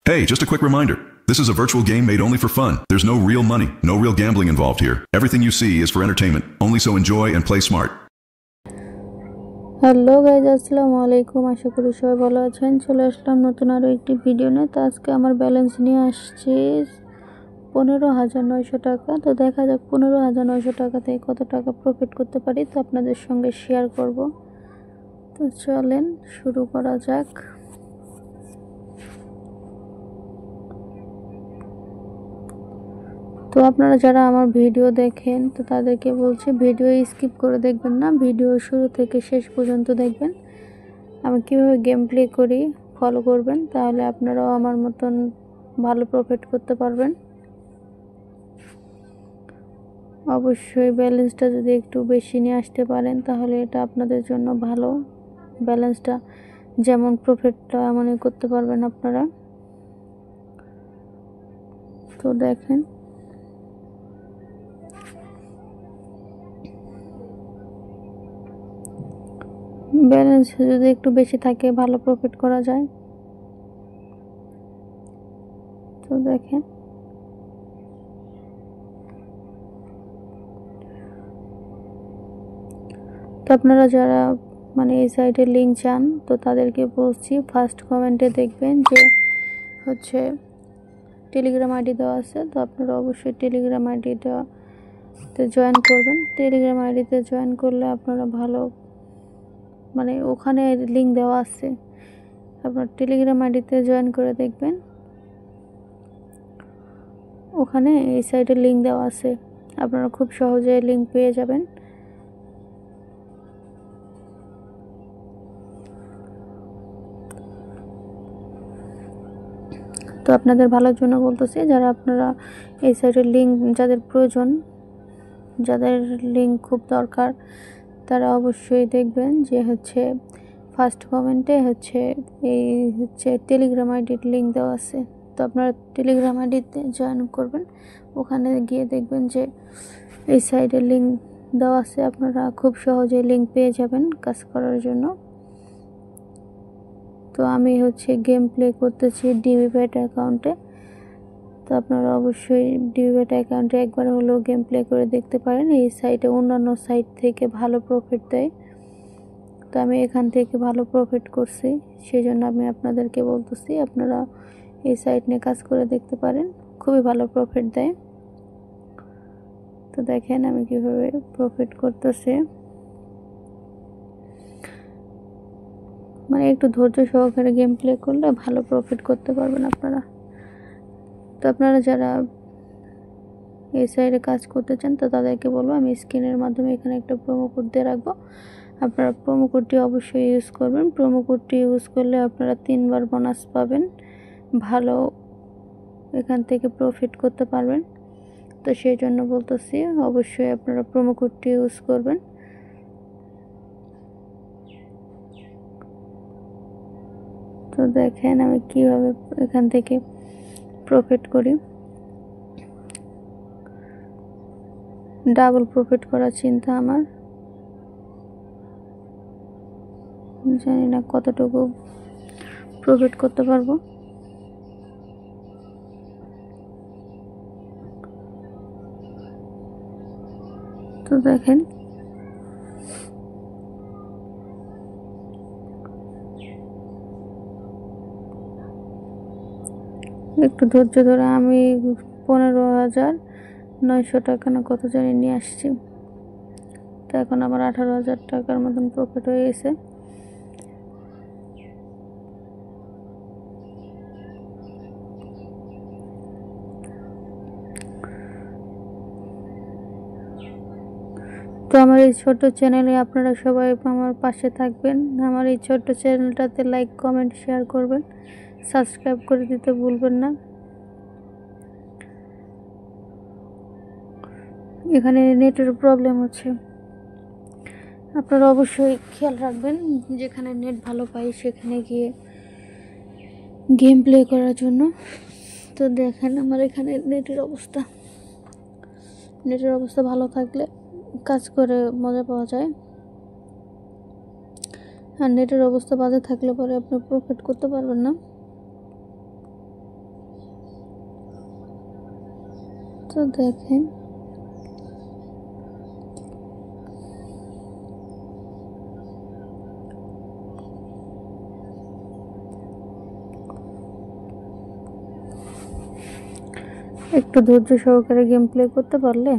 Hey, just a quick reminder. This is a virtual game made only for fun. There's no real money, no real gambling involved here. Everything you see is for entertainment, only so enjoy and play smart. Hello guys, আসসালামু আলাইকুম। আশা করি সবাই ভালো আছেন। চলে আসলাম নতুন আরও একটি ভিডিও নিয়ে। তো আজকে আমার ব্যালেন্স নিয়ে আসছে 15,900 টাকা। তো দেখা যাক 15,900 টাকা থেকে কত টাকা প্রফিট করতে পারি, তো আপনাদের সঙ্গে শেয়ার করব। তো চলেন শুরু করা যাক। তো আপনারা যারা আমার ভিডিও দেখেন, তো তাদেরকে বলছি ভিডিও স্কিপ করে দেখবেন না, ভিডিও শুরু থেকে শেষ পর্যন্ত দেখবেন। আমি কীভাবে গেম প্লে করি ফলো করবেন, তাহলে আপনারাও আমার মতন ভালো প্রফিট করতে পারবেন। অবশ্যই ব্যালেন্সটা যদি একটু বেশি নিয়ে আসতে পারেন তাহলে এটা আপনাদের জন্য ভালো। ব্যালেন্সটা যেমন প্রফিটটা এমনই করতে পারবেন আপনারা। তো দেখেন, ব্যালেন্স যদি একটু বেশি থাকে ভালো প্রফিট করা যায়। তো দেখেন, তো আপনারা যারা এই সাইটের লিঙ্ক চান, তো তাদেরকে বলছি ফার্স্ট কমেন্টে দেখবেন যে হচ্ছে টেলিগ্রাম আইডি দেওয়া আছে। তো আপনারা অবশ্যই টেলিগ্রাম আইডিটাতে জয়েন করবেন। টেলিগ্রাম আইডিতে জয়েন করলে আপনারা ভালো ওখানে লিঙ্ক দেওয়া আছে, আপনার টেলিগ্রাম আইডিতে জয়েন করে দেখবেন, ওখানে এই সাইটের লিঙ্ক দেওয়া আছে। আপনারা খুব সহজে লিঙ্ক পেয়ে যাবেন। তো আপনাদের ভালোর জন্য বলতেছি, যারা আপনারা এই সাইটের লিঙ্ক যাদের প্রয়োজন, যাদের লিঙ্ক খুব দরকার, তারা অবশ্যই দেখবেন যে হচ্ছে ফার্স্ট কমেন্টে হচ্ছে টেলিগ্রাম আইডির লিঙ্ক দেওয়া আছে। তো আপনারা টেলিগ্রাম আইডিতে জয়েন করবেন, ওখানে গিয়ে দেখবেন যে এই সাইটের লিঙ্ক দেওয়া আছে। আপনারা খুব সহজে লিঙ্ক পেয়ে যাবেন কাজ করার জন্য। তো আমি গেম প্লে করতেছি ডিবিব্যাট অ্যাকাউন্টে। তো আপনারা অবশ্যই ডিবিব্যাট অ্যাকাউন্টে একবার হলেও গেম প্লে করে দেখতে পারেন। এই সাইটে অন্যান্য সাইট থেকে ভালো প্রফিট দেয়। তো আমি এখান থেকে ভালো প্রফিট করছি, সেই জন্য আমি আপনাদেরকে বলতেছি আপনারা এই সাইট নিয়ে কাজ করে দেখতে পারেন, খুবই ভালো প্রফিট দেয়। তো দেখেন আমি কিভাবে প্রফিট করতেছি। একটু ধৈর্য সহকারে গেম প্লে করলে ভালো প্রফিট করতে পারবেন আপনারা। তো আপনারা যারা এই সাইডে কাজ করতে চান, তো তাদেরকে বলবো আমি স্ক্রিনের মাধ্যমে এখানে একটা প্রোমো কোড দিয়ে রাখবো। আপনারা প্রোমো কোডটি অবশ্যই ইউজ করবেন। প্রোমো কোডটি ইউজ করলে আপনারা 3বার বোনাস পাবেন, ভালো এখান থেকে প্রফিট করতে পারবেন। তো সেই জন্য বলতেছি অবশ্যই আপনারা প্রোমো কোডটি ইউজ করবেন। তো দেখেন আমি কিভাবে এখান থেকে প্রফিট করি। ডাবল প্রফিট করার চিন্তা আমার, জানি না কতটুকু প্রফিট করতে পারবো। তো দেখেন, একটু ধৈর্য ধরে আমি 15,900 টাকা না কত জানি নিয়ে আসছি। তো এখন আমার 18,000 টাকার মতন প্রফিট হয়ে গেছে। তো আমার এই ছোট্ট চ্যানেলে আপনারা সবাই আমার পাশে থাকবেন। আমার এই ছোট্ট চ্যানেলটাতে লাইক কমেন্ট শেয়ার করবেন, সাবস্ক্রাইব করে দিতে ভুলবেন না। এখানে নেটের প্রবলেম হচ্ছে, আপনারা অবশ্যই খেয়াল রাখবেন যেখানে নেট ভালো পাই সেখানে গিয়ে গেম প্লে করার জন্য। তো দেখেন আমার এখানে নেটের অবস্থা ভালো থাকলে কাজ করে মজা পাওয়া যায়, আর নেটের অবস্থা বাজে থাকলে পরে আপনি প্রফিট করতে পারবেন না। তো দেখেন একটু ধৈর্য সহকারে গেম প্লে করতে পারলে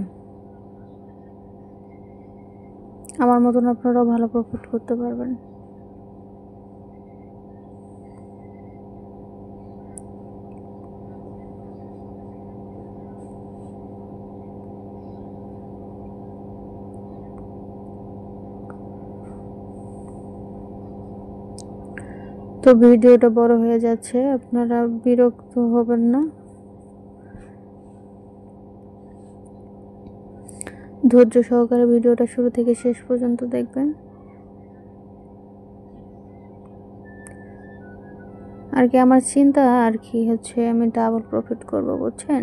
আমার মতন আপনারাও ভালো প্রফিট করতে পারবেন। তো ভিডিওটা বড় হয়ে যাচ্ছে, আপনারা বিরক্ত হবেন না, ধৈর্য সহকারে ভিডিওটা শুরু থেকে শেষ পর্যন্ত দেখবেন। আর কি আমার চিন্তা আর কি হচ্ছে আমি ডাবল প্রফিট করব, বুঝছেন?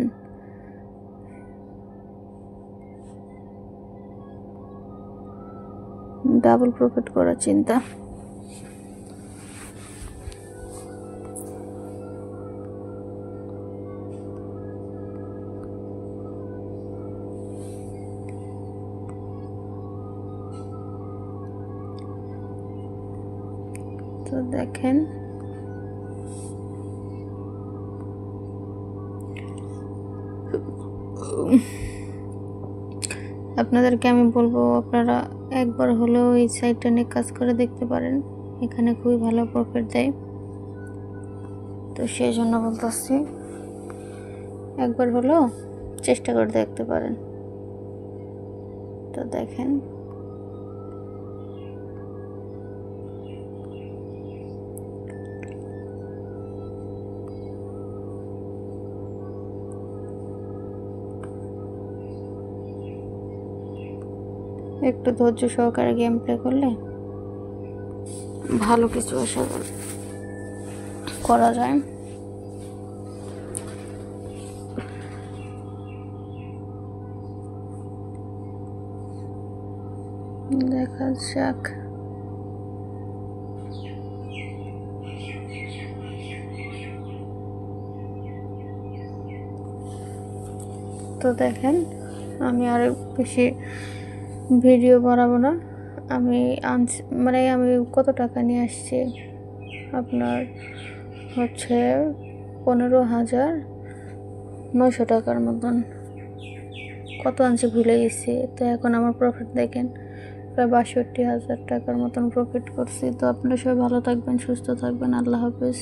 ডাবল প্রফিট করার চিন্তা। তো দেখেন আপনাদেরকে আমি বলবো আপনারা একবার হলেও এই সাইটটা নিয়ে কাজ করে দেখতে পারেন, এখানে খুবই ভালো প্রফিট দেয়। তো সেই জন্য বলতেছি একবার হলেও চেষ্টা করে দেখতে পারেন। তো দেখেন একটু ধৈর্য সহকারে গেম প্লে করলে ভালো কিছু আশা করা যায়। দেখা যাক। তো দেখেন আমি আর বেশি ভিডিও বানাবো না, আমি মানে আমি কত টাকা নিয়ে আসছি আপনার হচ্ছে 15,900 টাকার মতন, কত আনছি ভুলে গেছি। তো এখন আমার প্রফিট দেখেন প্রায় 62,000 টাকার মতন প্রফিট করছি। তো আপনারা সবাই ভালো থাকবেন, সুস্থ থাকবেন, আল্লাহ হাফেজ।